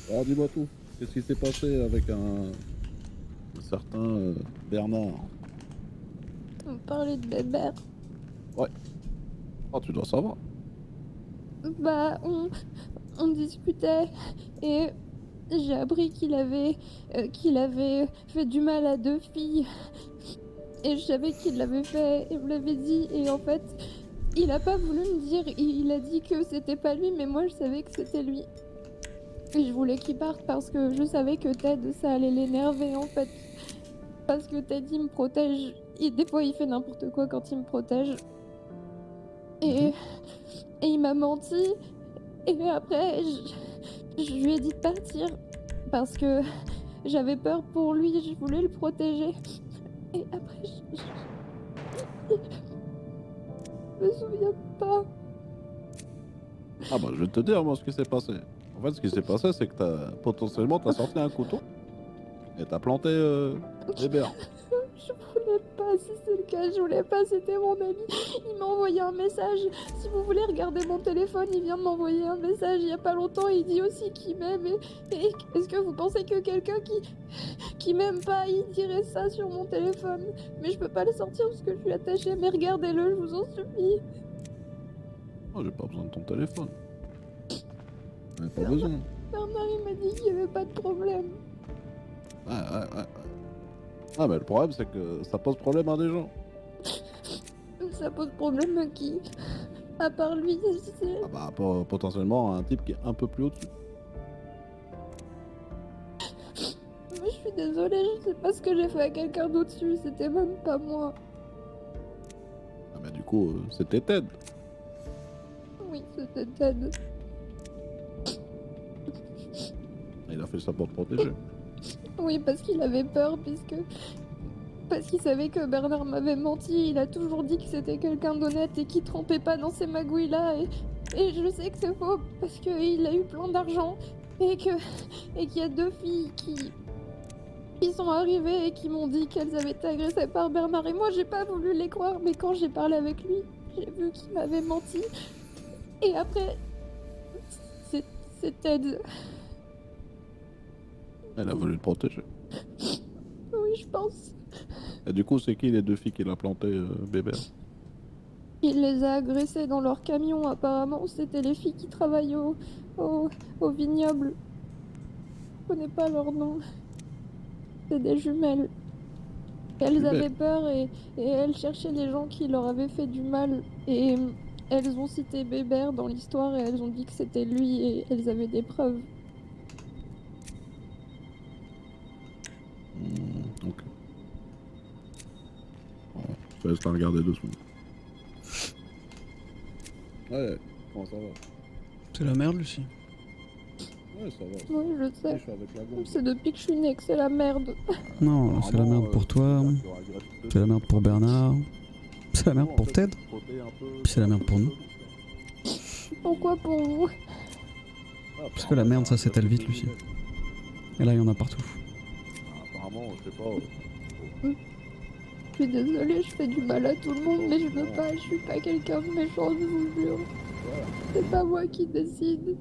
[SPEAKER 1] Alors dis-moi tout. Qu'est-ce qui s'est passé avec un certain Bernard?
[SPEAKER 5] On parlait de Bébert.
[SPEAKER 1] Oh, tu dois savoir.
[SPEAKER 5] Bah, on discutait et j'ai appris qu'il avait fait du mal à 2 filles. Et je savais qu'il l'avait fait et me l'avait dit. Et en fait, il a pas voulu me dire. Il a dit que c'était pas lui, mais moi je savais que c'était lui. Et je voulais qu'il parte parce que je savais que Ted, ça allait l'énerver en fait. Parce que Ted, il me protège. Des fois, il fait n'importe quoi quand il me protège. Et il m'a menti. Et après, je lui ai dit de partir. Parce que j'avais peur pour lui, je voulais le protéger. Et après, je me souviens pas.
[SPEAKER 1] Ah bah je vais te dire moi ce qui s'est passé. En fait ce qui s'est passé c'est que potentiellement t'as sorti un couteau et t'as planté Bébert.
[SPEAKER 5] Je voulais pas, si c'est le cas, je voulais pas, c'était mon ami. Il m'a envoyé un message. Si vous voulez regarder mon téléphone, il vient de m'envoyer un message il y a pas longtemps. Il dit aussi qu'il m'aime. Et est-ce que vous pensez que quelqu'un qui m'aime pas, il dirait ça sur mon téléphone? Mais je peux pas le sortir parce que je suis attachée. Mais regardez-le, je vous en supplie.
[SPEAKER 1] Oh, j'ai pas besoin de ton téléphone. J'en ai pas besoin.
[SPEAKER 5] Bernard, il m'a dit qu'il y avait pas de problème.
[SPEAKER 1] Ouais. Ah mais le problème c'est que ça pose problème à des gens.
[SPEAKER 5] Ça pose problème à qui? À part lui, c'est...
[SPEAKER 1] Ah bah potentiellement un type qui est un peu plus au-dessus.
[SPEAKER 5] Mais je suis désolée, je sais pas ce que j'ai fait à quelqu'un d'au-dessus, c'était même pas moi.
[SPEAKER 1] Ah mais du coup c'était Ted.
[SPEAKER 5] Oui, c'était Ted.
[SPEAKER 1] Il a fait ça pour te protéger.
[SPEAKER 5] Oui, parce qu'il avait peur, parce qu'il savait que Bernard m'avait menti. Il a toujours dit que c'était quelqu'un d'honnête et qui trempait pas dans ces magouilles-là. Et je sais que c'est faux, parce qu'il a eu plein d'argent. Et qu'il y a 2 filles qui sont arrivées et qui m'ont dit qu'elles avaient été agressées par Bernard. Et moi, j'ai pas voulu les croire, mais quand j'ai parlé avec lui, j'ai vu qu'il m'avait menti. Et après, c'est Ted.
[SPEAKER 1] Elle a voulu le protéger.
[SPEAKER 5] Oui, je pense.
[SPEAKER 1] Et du coup c'est qui les 2 filles qu'il a planté Bébert?
[SPEAKER 5] Il les a agressées dans leur camion, apparemment. C'était les filles qui travaillent au vignoble. Je connais pas leur nom. C'est des jumelles. Elles
[SPEAKER 1] Jumelles.
[SPEAKER 5] avaient peur et elles cherchaient les gens qui leur avaient fait du mal. Et elles ont cité Bébert dans l'histoire et elles ont dit que c'était lui et elles avaient des preuves.
[SPEAKER 1] Ok. Ouais, je te laisse la regarder dessous. Ouais, comment ça va?
[SPEAKER 3] C'est la merde, Lucie.
[SPEAKER 1] Ouais, ça va.
[SPEAKER 5] Oui, je sais.
[SPEAKER 1] Je suis avec la bombe.
[SPEAKER 5] C'est depuis que je suis née que c'est la merde.
[SPEAKER 3] Non, c'est la merde pour toi, c'est la merde pour Bernard, c'est la merde pour Ted, puis c'est la merde pour nous.
[SPEAKER 5] Pourquoi pour vous?
[SPEAKER 3] Parce que la merde, ça s'étale vite, Lucie. Et là, il y en a partout.
[SPEAKER 1] Apparemment, je sais pas.
[SPEAKER 5] Je suis désolée, je fais du mal à tout le monde, mais je veux pas, je suis pas quelqu'un de méchant, je vous jure. C'est pas moi qui décide.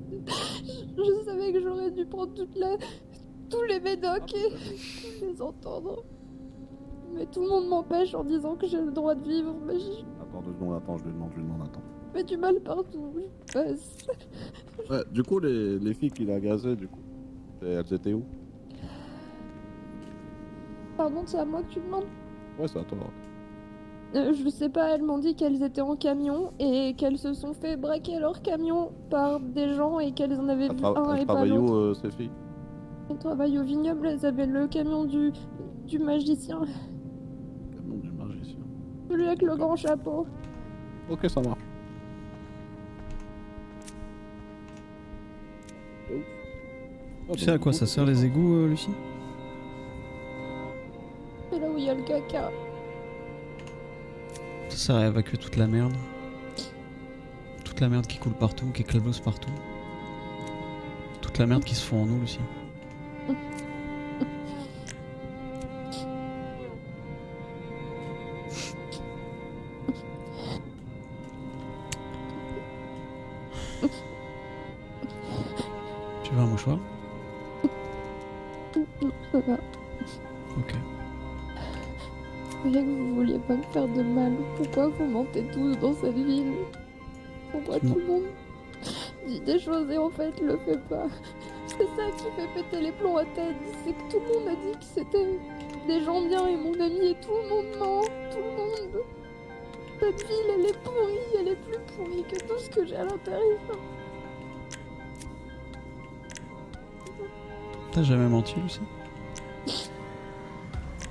[SPEAKER 5] Je savais que j'aurais dû prendre tous les médocs et les entendre. Mais tout le monde m'empêche en disant que j'ai le droit de vivre, mais
[SPEAKER 1] Attends 2 secondes, attends, je lui demande, attends.
[SPEAKER 5] je fais du mal partout où je passe.
[SPEAKER 1] Ouais, du coup, les filles qu'il a gazées, du coup, elles étaient où?
[SPEAKER 5] Pardon, c'est à moi que tu demandes?
[SPEAKER 1] Ouais, c'est à toi.
[SPEAKER 5] Je sais pas, elles m'ont dit qu'elles étaient en camion et qu'elles se sont fait braquer leur camion par des gens et qu'elles en avaient vu un
[SPEAKER 1] Elles
[SPEAKER 5] et pas
[SPEAKER 1] travaillent
[SPEAKER 5] l'autre.
[SPEAKER 1] où, ces filles?
[SPEAKER 5] Elles travaillent au vignoble, elles avaient le camion du magicien,
[SPEAKER 1] Camion du magicien.
[SPEAKER 5] celui avec le grand chapeau.
[SPEAKER 1] Ok, ça marche.
[SPEAKER 3] Tu sais à quoi ça sert les égouts, Lucie?
[SPEAKER 5] C'est là où il y a le caca.
[SPEAKER 3] Ça sert à évacuer toute la merde. Toute la merde qui coule partout, qui éclabousse partout. Toute la merde qui se fond en nous, Lucie. Tu veux un mouchoir?
[SPEAKER 5] Non, ça va.
[SPEAKER 3] Ok.
[SPEAKER 5] Je savais que vous vouliez pas me faire de mal. Pourquoi vous mentez tous dans cette ville? Pourquoi
[SPEAKER 3] Non.
[SPEAKER 5] tout le monde dit des choses et en fait le fait pas? C'est ça qui fait péter les plombs à tête. C'est que tout le monde a dit que c'était des gens bien et mon ami et tout le monde ment. Tout le monde. Cette ville, elle est pourrie. Elle est plus pourrie que tout ce que j'ai à l'intérieur.
[SPEAKER 3] T'as jamais menti, Lucie?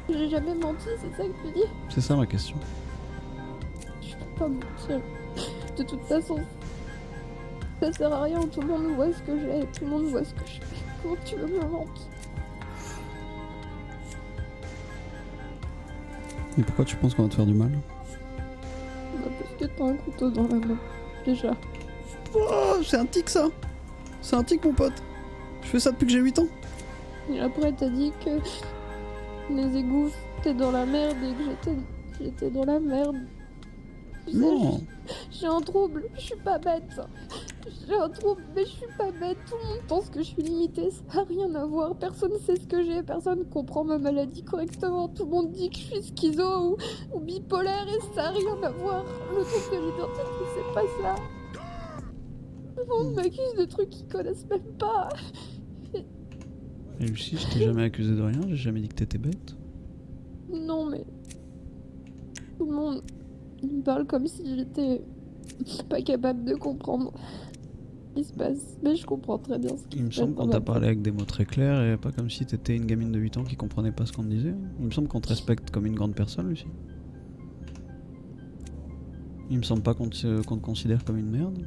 [SPEAKER 5] J'ai jamais menti, c'est ça que tu dis?
[SPEAKER 3] C'est ça ma question.
[SPEAKER 5] Je peux pas mentir. De toute façon, ça sert à rien. Tout le monde voit ce que j'ai. Tout le monde voit ce que je fais. Comment tu veux me mentir?
[SPEAKER 3] Et pourquoi tu penses qu'on va te faire du mal?
[SPEAKER 5] Bah, parce que t'as un couteau dans la main. Déjà.
[SPEAKER 3] Oh, c'est un tic ça! C'est un tic mon pote! Je fais ça depuis que j'ai 8 ans!
[SPEAKER 5] Et après, t'as dit que les égouts, t'es dans la merde et que j'étais dans la merde. Tu sais,
[SPEAKER 3] Non!
[SPEAKER 5] j'ai un trouble, je suis pas bête. J'ai un trouble, mais je suis pas bête. Tout le monde pense que je suis limitée, ça n'a rien à voir. Personne sait ce que j'ai, personne comprend ma maladie correctement. Tout le monde dit que je suis schizo ou bipolaire et ça n'a rien à voir. Le trouble de l'identité, c'est pas ça. Tout le monde m'accuse de trucs qu'ils connaissent même pas.
[SPEAKER 3] Et Lucie, je t'ai jamais accusé de rien, j'ai jamais dit que t'étais bête.
[SPEAKER 5] Non, mais tout le monde il me parle comme si j'étais pas capable de comprendre ce qui se passe. Mais je comprends très bien ce qui
[SPEAKER 3] Il me
[SPEAKER 5] se passe.
[SPEAKER 3] semble qu'on
[SPEAKER 5] dans
[SPEAKER 3] t'a
[SPEAKER 5] ma
[SPEAKER 3] parlé avec des mots très clairs et pas comme si t'étais une gamine de 8 ans qui comprenait pas ce qu'on te disait. Il me semble qu'on te respecte comme une grande personne, Lucie. Il me semble pas qu'on te considère comme une merde.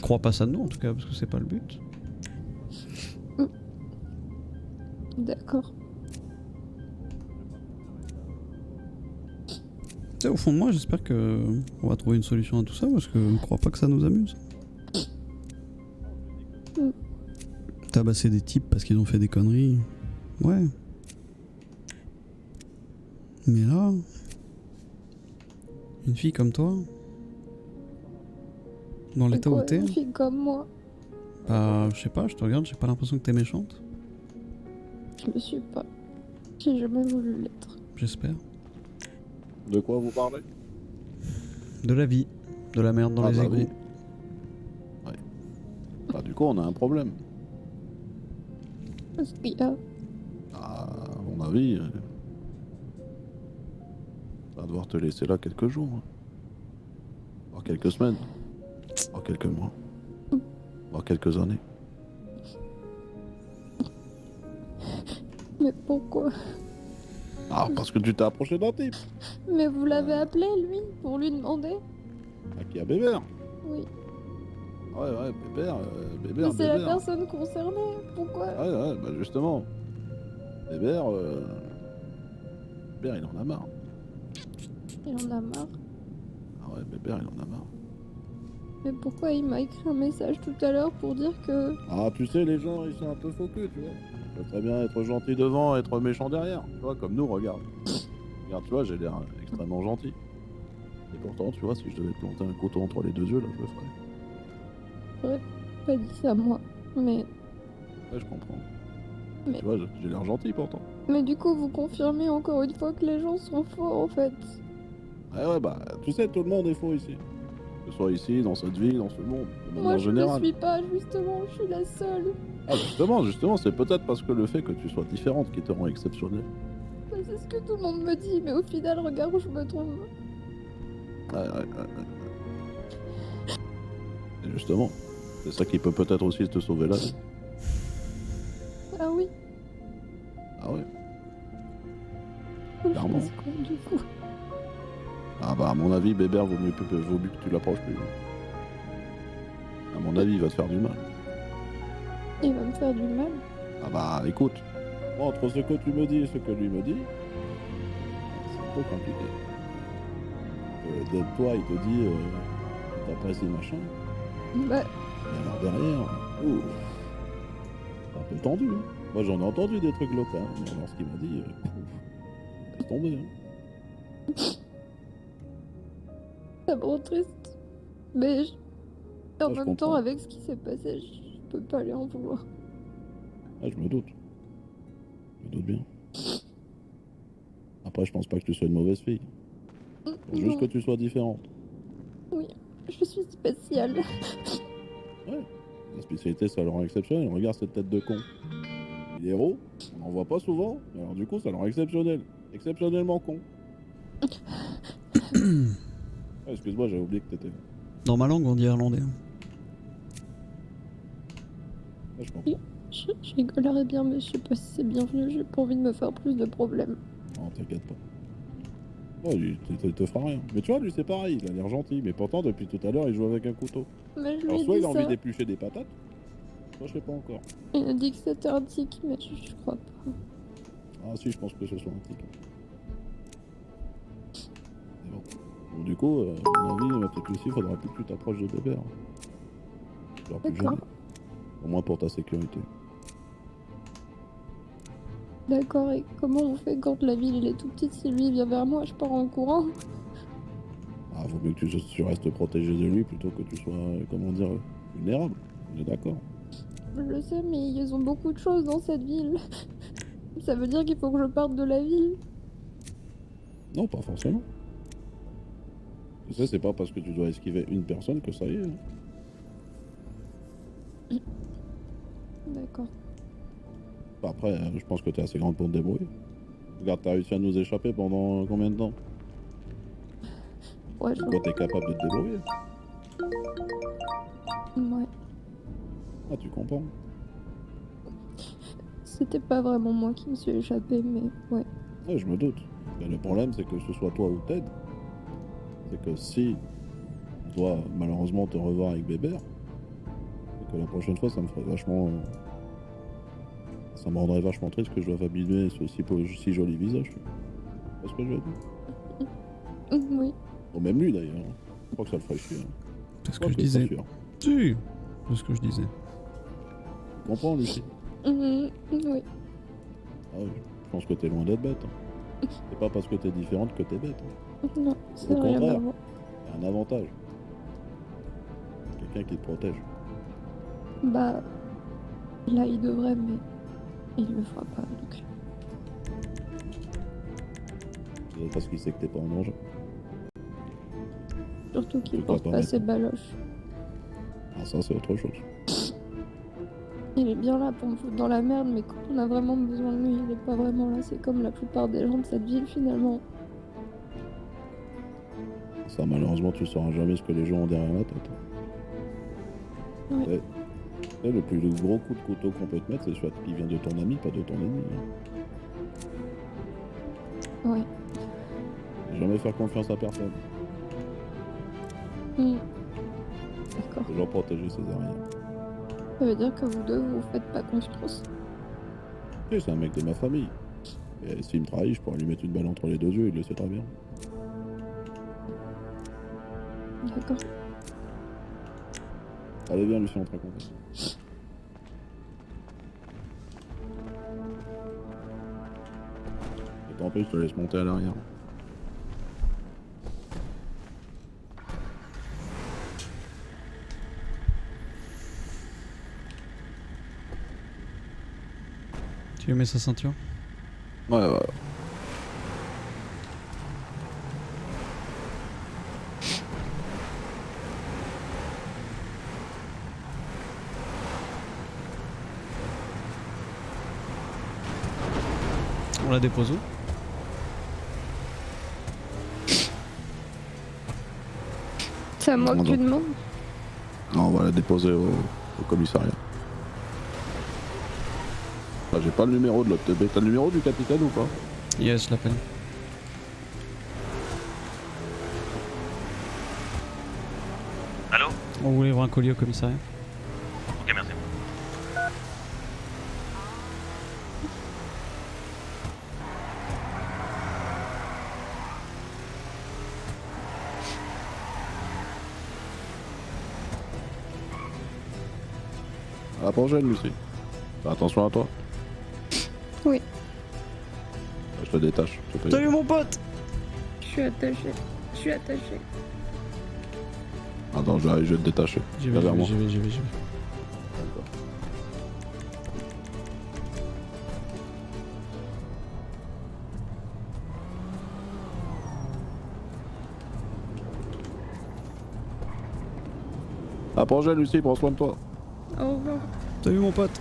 [SPEAKER 3] Crois pas ça de nous en tout cas, parce que c'est pas le but.
[SPEAKER 5] tête. D'accord.
[SPEAKER 3] Tu sais, au fond de moi, j'espère que on va trouver une solution à tout ça, parce que je crois pas que ça nous amuse. Tabasser des types parce qu'ils ont fait des conneries. Ouais. Mais là, une fille comme toi, dans l'état où
[SPEAKER 5] Quoi,
[SPEAKER 3] t'es,
[SPEAKER 5] une fille comme moi,
[SPEAKER 3] bah, je sais pas, je te regarde, j'ai pas l'impression que t'es méchante.
[SPEAKER 5] je le suis pas. J'ai jamais voulu l'être.
[SPEAKER 3] J'espère.
[SPEAKER 1] De quoi vous parlez?
[SPEAKER 3] De la vie, de la merde dans
[SPEAKER 1] Ah
[SPEAKER 3] les
[SPEAKER 1] bah
[SPEAKER 3] égouts.
[SPEAKER 1] oui. Ouais. Bah du coup on a un problème.
[SPEAKER 5] Parce qu'il y a.
[SPEAKER 1] À mon avis, on va devoir te laisser là quelques jours. Hein. Voire quelques semaines. Voire quelques mois. Voire quelques années.
[SPEAKER 5] Mais pourquoi?
[SPEAKER 1] Ah, parce que tu t'es approché d'un type.
[SPEAKER 5] Mais vous l'avez appelé, lui, pour lui demander?
[SPEAKER 1] Ah, qui a Bébert.
[SPEAKER 5] Oui.
[SPEAKER 1] Ouais, Bébert,
[SPEAKER 5] Mais
[SPEAKER 1] Bébert,
[SPEAKER 5] c'est la
[SPEAKER 1] Bébert.
[SPEAKER 5] personne concernée. Pourquoi?
[SPEAKER 1] Ouais, bah justement. Bébert, Bébert, il en a marre.
[SPEAKER 5] Il en a marre.
[SPEAKER 1] Ah ouais, Bébert, il en a marre.
[SPEAKER 5] Mais pourquoi il m'a écrit un message tout à l'heure pour dire que...
[SPEAKER 1] Ah, tu sais, les gens, ils sont un peu faux culs, tu vois. Tu peux très bien être gentil devant, être méchant derrière. Tu vois, comme nous, regarde. Regarde, tu vois, j'ai l'air extrêmement gentil. Et pourtant, tu vois, si je devais planter un couteau entre les deux yeux, là, je le ferais.
[SPEAKER 5] J'aurais pas dit ça moi. Mais...
[SPEAKER 1] Ouais, je comprends.
[SPEAKER 5] Mais-
[SPEAKER 1] Tu vois, j'ai l'air gentil pourtant.
[SPEAKER 5] Mais du coup, vous confirmez encore une fois que les gens sont faux, en fait.
[SPEAKER 1] Ouais, bah, tu sais, tout le monde est faux ici. Que ce soit ici, dans cette ville, dans ce monde, de
[SPEAKER 5] Moi,
[SPEAKER 1] manière
[SPEAKER 5] je ne
[SPEAKER 1] générale.
[SPEAKER 5] suis pas, justement. Je suis la seule.
[SPEAKER 1] Ah, justement, c'est peut-être parce que le fait que tu sois différente qui te rend exceptionnelle.
[SPEAKER 5] Bah, c'est ce que tout le monde me dit, mais au final, regarde où je me trouve.
[SPEAKER 1] Ouais. Et justement, c'est ça qui peut peut-être aussi te sauver la vie.
[SPEAKER 5] Ah oui.
[SPEAKER 1] Ah ouais.
[SPEAKER 5] Je
[SPEAKER 1] Clairement.
[SPEAKER 5] fasse quoi, du coup?
[SPEAKER 1] Ah bah à mon avis, Bébert, vaut mieux que tu l'approches plus. À mon avis, il va te faire du mal.
[SPEAKER 5] Il va me faire du mal.
[SPEAKER 1] Ah bah écoute, moi, entre ce que tu me dis et ce que lui me dit, c'est un peu compliqué. Toi, il te dit, t'apprécies machin,
[SPEAKER 5] Bah,
[SPEAKER 1] et alors derrière, ouh, c'est un peu tendu. Hein. Moi j'en ai entendu des trucs locaux, hein, mais alors ce qu'il m'a dit, laisse tomber. Hein.
[SPEAKER 5] ça me rend triste. Mais en
[SPEAKER 1] je
[SPEAKER 5] même temps,
[SPEAKER 1] comprends.
[SPEAKER 5] avec ce qui s'est passé, je peux pas lui en vouloir.
[SPEAKER 1] Ah, je me doute. Je me doute bien. Après, je pense pas que tu sois une mauvaise fille. Faut juste
[SPEAKER 5] Non,
[SPEAKER 1] que tu sois différente.
[SPEAKER 5] oui, je suis spéciale.
[SPEAKER 1] Ouais. La spécialité, ça le rend exceptionnel. Regarde cette tête de con. Il est héros, on n'en voit pas souvent. Alors du coup, ça le rend exceptionnel. Exceptionnellement con. Ah, excuse-moi, j'avais oublié que t'étais.
[SPEAKER 3] Dans ma langue, on dit irlandais.
[SPEAKER 1] Ah, je comprends.
[SPEAKER 5] Je rigolerais bien, mais je sais pas si c'est bienvenu. J'ai pas envie de me faire plus de problèmes.
[SPEAKER 1] Non, t'inquiète pas. Oh, il te fera rien. Mais tu vois, lui, c'est pareil. Il a l'air gentil. Mais pourtant, depuis tout à l'heure, il joue avec un couteau.
[SPEAKER 5] Mais je lui
[SPEAKER 1] Alors,
[SPEAKER 5] ai
[SPEAKER 1] soit
[SPEAKER 5] dit
[SPEAKER 1] il a envie
[SPEAKER 5] ça.
[SPEAKER 1] d'éplucher des patates, soit je sais pas encore.
[SPEAKER 5] Il a dit que c'était un tic, mais je crois pas.
[SPEAKER 1] Ah, si, je pense que ce soit un tic. Mais bon. Donc, du coup, à mon avis, ma petite Lucie, il faudra plus que tu t'approches de bébé. Genre plus
[SPEAKER 5] D'accord.
[SPEAKER 1] jamais. Au moins pour ta sécurité.
[SPEAKER 5] D'accord, et comment on fait quand la ville elle est tout petite? Si lui vient vers moi, je pars en courant.
[SPEAKER 1] Ah, vaut mieux que tu restes protégé de lui plutôt que tu sois, comment dire, vulnérable. On est d'accord.
[SPEAKER 5] Je le sais, mais ils ont beaucoup de choses dans cette ville. Ça veut dire qu'il faut que je parte de la ville.
[SPEAKER 1] Non, pas forcément. Tu sais, c'est pas parce que tu dois esquiver une personne que ça y est. Hein.
[SPEAKER 5] D'accord.
[SPEAKER 1] Après, je pense que t'es assez grande pour te débrouiller. Regarde, t'as réussi à nous échapper pendant combien de temps?
[SPEAKER 5] Ouais, je
[SPEAKER 1] Toi, t'es capable de te débrouiller.
[SPEAKER 5] Ouais.
[SPEAKER 1] Ah, tu comprends.
[SPEAKER 5] C'était pas vraiment moi qui me suis échappée, mais ouais.
[SPEAKER 1] Ouais, je me doute. Mais le problème, c'est que ce soit toi ou Ted, c'est que si on doit malheureusement te revoir avec Bébert, c'est que la prochaine fois, ça me ferait vachement... ça me rendrait vachement triste que je doive abîmer ce si joli visage. C'est ce que je veux dire.
[SPEAKER 5] Oui.
[SPEAKER 1] Bon, même lui d'ailleurs. Je crois que ça le ferait chier. Hein.
[SPEAKER 3] C'est ce
[SPEAKER 1] Je crois
[SPEAKER 3] que je
[SPEAKER 1] que c'est
[SPEAKER 3] disais.
[SPEAKER 1] sûr.
[SPEAKER 3] Si, c'est ce que je disais.
[SPEAKER 1] Tu comprends, Lucie?
[SPEAKER 5] Oui.
[SPEAKER 1] Ah oui, je pense que t'es loin d'être bête. Hein. C'est pas parce que t'es différente que t'es bête. Hein.
[SPEAKER 5] Non, c'est
[SPEAKER 1] Au
[SPEAKER 5] rien à
[SPEAKER 1] contraire.
[SPEAKER 5] voir.
[SPEAKER 1] T'as un avantage. Quelqu'un qui te protège.
[SPEAKER 5] Bah, là il devrait, mais il le fera pas, donc.
[SPEAKER 1] C'est parce qu'il sait que t'es pas en danger.
[SPEAKER 5] Surtout qu'il
[SPEAKER 1] Je dois
[SPEAKER 5] porte
[SPEAKER 1] pas
[SPEAKER 5] pas
[SPEAKER 1] mettre.
[SPEAKER 5] ses baloches.
[SPEAKER 1] Ah, ça, c'est autre chose.
[SPEAKER 5] Il est bien là pour me foutre dans la merde, mais quand on a vraiment besoin de lui, il est pas vraiment là. C'est comme la plupart des gens de cette ville, finalement.
[SPEAKER 1] Ça, malheureusement, tu sauras jamais ce que les gens ont derrière la tête.
[SPEAKER 5] Ouais.
[SPEAKER 1] Et le plus gros coup de couteau qu'on peut te mettre, c'est soit qu'il vient de ton ami, pas de ton ennemi. Hein.
[SPEAKER 5] Ouais.
[SPEAKER 1] Jamais faire confiance à personne.
[SPEAKER 5] D'accord.
[SPEAKER 1] Toujours protéger ses arrières.
[SPEAKER 5] Ça veut dire que vous deux, vous faites pas confiance.
[SPEAKER 1] Et c'est un mec de ma famille. Et s'il me trahit, je pourrais lui mettre une balle entre les deux yeux, il le sait très bien.
[SPEAKER 5] D'accord.
[SPEAKER 1] Allez, viens, Lucien, on te raconte. Et tant pis, je te laisse monter à l'arrière.
[SPEAKER 3] Tu lui mets sa ceinture?
[SPEAKER 1] Ouais, ouais.
[SPEAKER 3] On la dépose où?
[SPEAKER 5] C'est à moi que tu demandes.
[SPEAKER 1] Non, on va la déposer au commissariat. Ah, j'ai pas le numéro de l'autre TB. T'as le numéro du capitaine ou pas?
[SPEAKER 3] Yes, je l'appelle.
[SPEAKER 4] Allô?
[SPEAKER 3] On voulait livrer un colis au commissariat.
[SPEAKER 4] Ok, merci.
[SPEAKER 1] À la prochaine, Lucie. Fais attention à toi.
[SPEAKER 5] Oui.
[SPEAKER 1] Je te détache. Je te paye.
[SPEAKER 3] Salut mon pote!
[SPEAKER 5] Je suis attachée.
[SPEAKER 1] Attends, je vais te détacher.
[SPEAKER 3] J'y vais,
[SPEAKER 1] Viens vers moi.
[SPEAKER 3] j'y vais.
[SPEAKER 1] À prochaine, Lucie, prends soin de toi.
[SPEAKER 5] Au revoir.
[SPEAKER 3] Salut mon pote.